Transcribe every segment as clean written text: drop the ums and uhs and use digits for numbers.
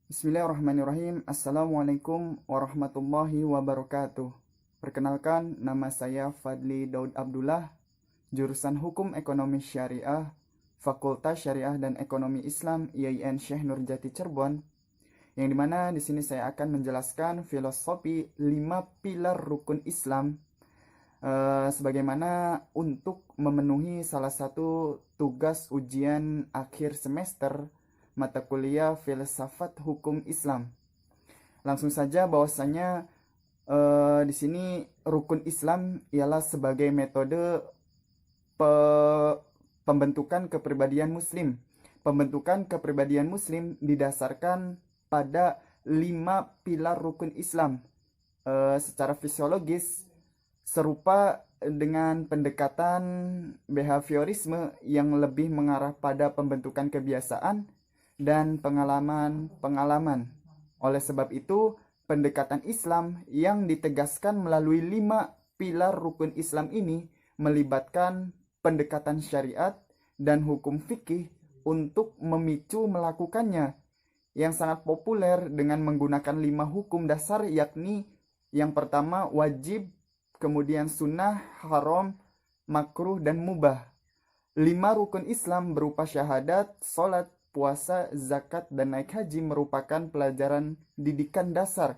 Bismillahirrahmanirrahim. Assalamualaikum warahmatullahi wabarakatuh. Perkenalkan, nama saya Fadli Daud Abdullah, jurusan Hukum Ekonomi Syariah, Fakultas Syariah dan Ekonomi Islam IAIN Syekh Nurjati Cirebon, yang dimana di sini saya akan menjelaskan filosofi 5 pilar rukun Islam, sebagaimana untuk memenuhi salah satu tugas ujian akhir semester mata kuliah filsafat hukum Islam. Langsung saja bahwasanya di sini rukun Islam ialah sebagai metode pembentukan kepribadian muslim. Pembentukan kepribadian muslim didasarkan pada 5 pilar rukun Islam. Secara fisiologis serupa dengan pendekatan behaviorisme yang lebih mengarah pada pembentukan kebiasaan dan pengalaman-pengalaman. Oleh sebab itu, pendekatan Islam yang ditegaskan melalui 5 pilar rukun Islam ini melibatkan pendekatan syariat dan hukum fikih untuk memicu melakukannya, yang sangat populer dengan menggunakan 5 hukum dasar, yakni yang pertama wajib, kemudian sunnah, haram, makruh, dan mubah. 5 rukun Islam berupa syahadat, sholat, puasa, zakat, dan naik haji merupakan pelajaran didikan dasar.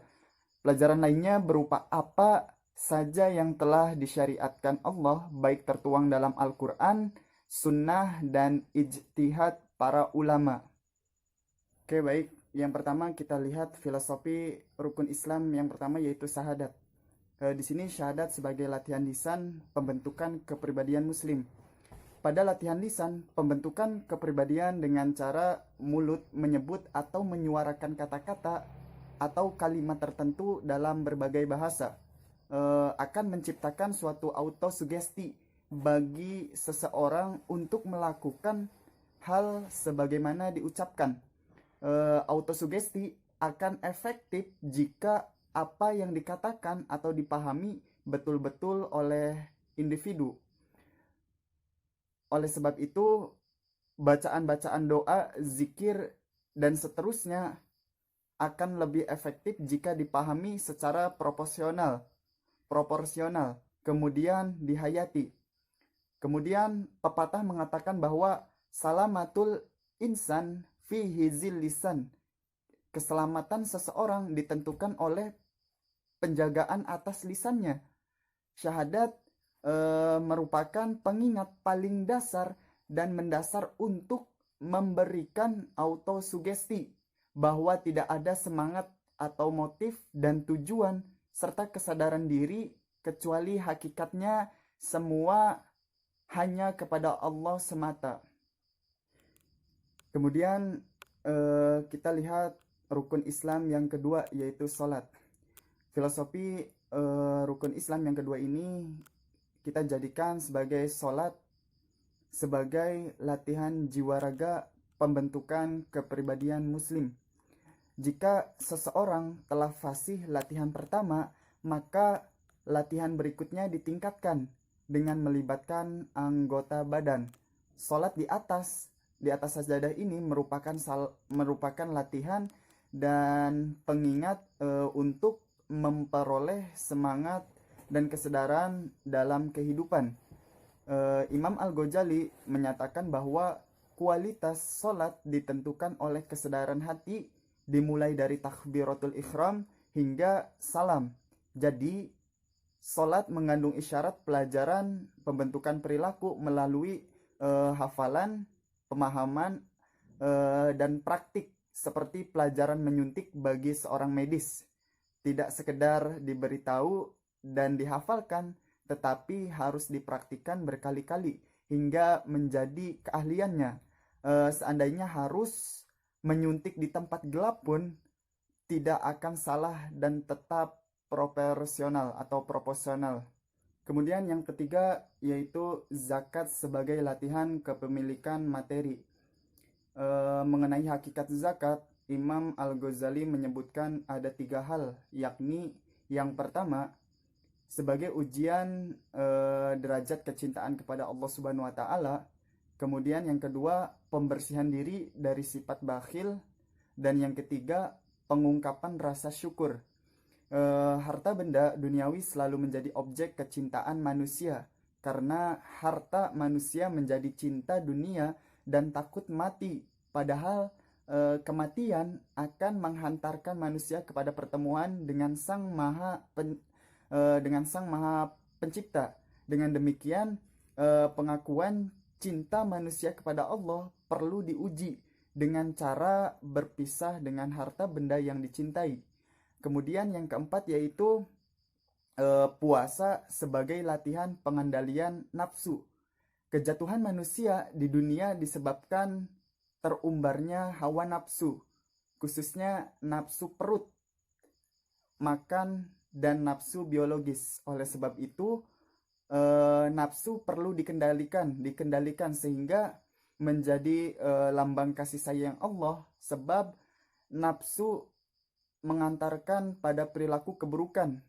Pelajaran lainnya berupa apa saja yang telah disyariatkan Allah, baik tertuang dalam Al-Quran, sunnah, dan ijtihad para ulama. Oke, baik. Yang pertama kita lihat filosofi rukun Islam yang pertama, yaitu syahadat. Di sini syahadat sebagai latihan lisan pembentukan kepribadian muslim. Pada latihan lisan, pembentukan kepribadian dengan cara mulut menyebut atau menyuarakan kata-kata atau kalimat tertentu dalam berbagai bahasa akan menciptakan suatu autosugesti bagi seseorang untuk melakukan hal sebagaimana diucapkan. Autosugesti akan efektif jika apa yang dikatakan atau dipahami betul-betul oleh individu. Oleh sebab itu, bacaan-bacaan doa, zikir, dan seterusnya akan lebih efektif jika dipahami secara proporsional, kemudian dihayati. Kemudian pepatah mengatakan bahwa salamatul insan fi hizil lisan. Keselamatan seseorang ditentukan oleh penjagaan atas lisannya. Syahadat merupakan pengingat paling dasar dan mendasar untuk memberikan autosugesti bahwa tidak ada semangat atau motif dan tujuan serta kesadaran diri, kecuali hakikatnya semua hanya kepada Allah semata. Kemudian kita lihat rukun Islam yang kedua, yaitu sholat. Filosofi rukun Islam yang kedua ini kita jadikan sebagai sholat sebagai latihan jiwa raga pembentukan kepribadian muslim. Jika seseorang telah fasih latihan pertama, maka latihan berikutnya ditingkatkan dengan melibatkan anggota badan. Sholat di atas sajadah ini merupakan latihan dan pengingat untuk memperoleh semangat dan kesadaran dalam kehidupan. Imam Al-Ghazali menyatakan bahwa kualitas sholat ditentukan oleh kesadaran hati, dimulai dari takbiratul ihram hingga salam. Jadi, sholat mengandung isyarat pelajaran pembentukan perilaku melalui hafalan, pemahaman, dan praktik, seperti pelajaran menyuntik bagi seorang medis. Tidak sekedar diberitahu dan dihafalkan, tetapi harus dipraktikkan berkali-kali hingga menjadi keahliannya. Seandainya harus menyuntik di tempat gelap pun tidak akan salah dan tetap proporsional atau proporsional. Kemudian yang ketiga, yaitu zakat sebagai latihan kepemilikan materi. Mengenai hakikat zakat, Imam Al-Ghazali menyebutkan ada 3 hal, yakni yang pertama, sebagai ujian derajat kecintaan kepada Allah Subhanahu wa taala. Kemudian yang kedua, pembersihan diri dari sifat bakhil, Dan yang ketiga, pengungkapan rasa syukur. Harta benda duniawi selalu menjadi objek kecintaan manusia karena harta manusia menjadi cinta dunia dan takut mati. Padahal kematian akan menghantarkan manusia kepada pertemuan dengan dengan Sang Maha Pencipta. Dengan demikian, pengakuan cinta manusia kepada Allah perlu diuji dengan cara berpisah dengan harta benda yang dicintai. Kemudian yang keempat yaitu puasa sebagai latihan pengendalian nafsu. Kejatuhan manusia di dunia disebabkan terumbarnya hawa nafsu, khususnya nafsu perut, makan, dan nafsu biologis. Oleh sebab itu, nafsu perlu dikendalikan sehingga menjadi lambang kasih sayang Allah, sebab nafsu mengantarkan pada perilaku keburukan.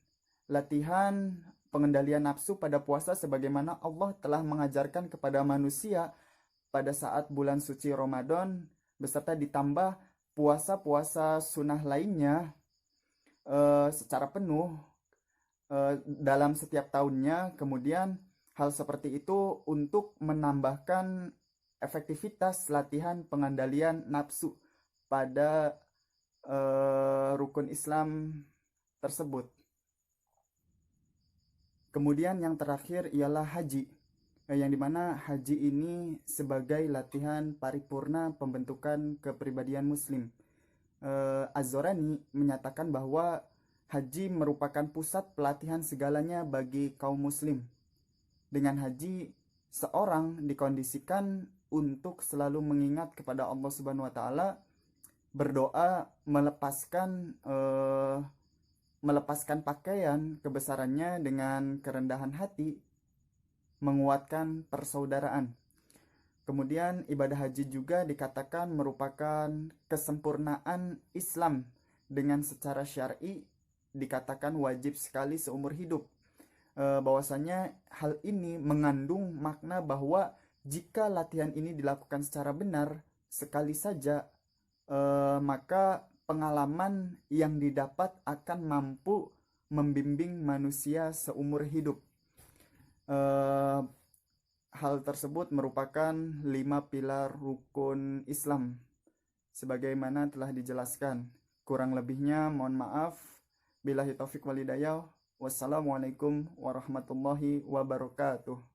Latihan pengendalian nafsu pada puasa sebagaimana Allah telah mengajarkan kepada manusia pada saat bulan suci Ramadan, beserta ditambah puasa-puasa sunnah lainnya secara penuh dalam setiap tahunnya. Kemudian hal seperti itu untuk menambahkan efektivitas latihan pengendalian nafsu pada rukun Islam tersebut. Kemudian yang terakhir ialah haji, yang dimana haji ini sebagai latihan paripurna pembentukan kepribadian muslim. Az-Zorani menyatakan bahwa haji merupakan pusat pelatihan segalanya bagi kaum muslim. Dengan haji, seorang dikondisikan untuk selalu mengingat kepada Allah Subhanahu wa taala, berdoa, melepaskan pakaian kebesarannya dengan kerendahan hati, menguatkan persaudaraan. Kemudian ibadah haji juga dikatakan merupakan kesempurnaan Islam, dengan secara syar'i dikatakan wajib sekali seumur hidup. Bahwasanya hal ini mengandung makna bahwa jika latihan ini dilakukan secara benar sekali saja, maka pengalaman yang didapat akan mampu membimbing manusia seumur hidup. Hal tersebut merupakan 5 pilar rukun Islam sebagaimana telah dijelaskan. Kurang lebihnya mohon maaf. Billahi taufik wal hidayah. Wassalamualaikum warahmatullahi wabarakatuh.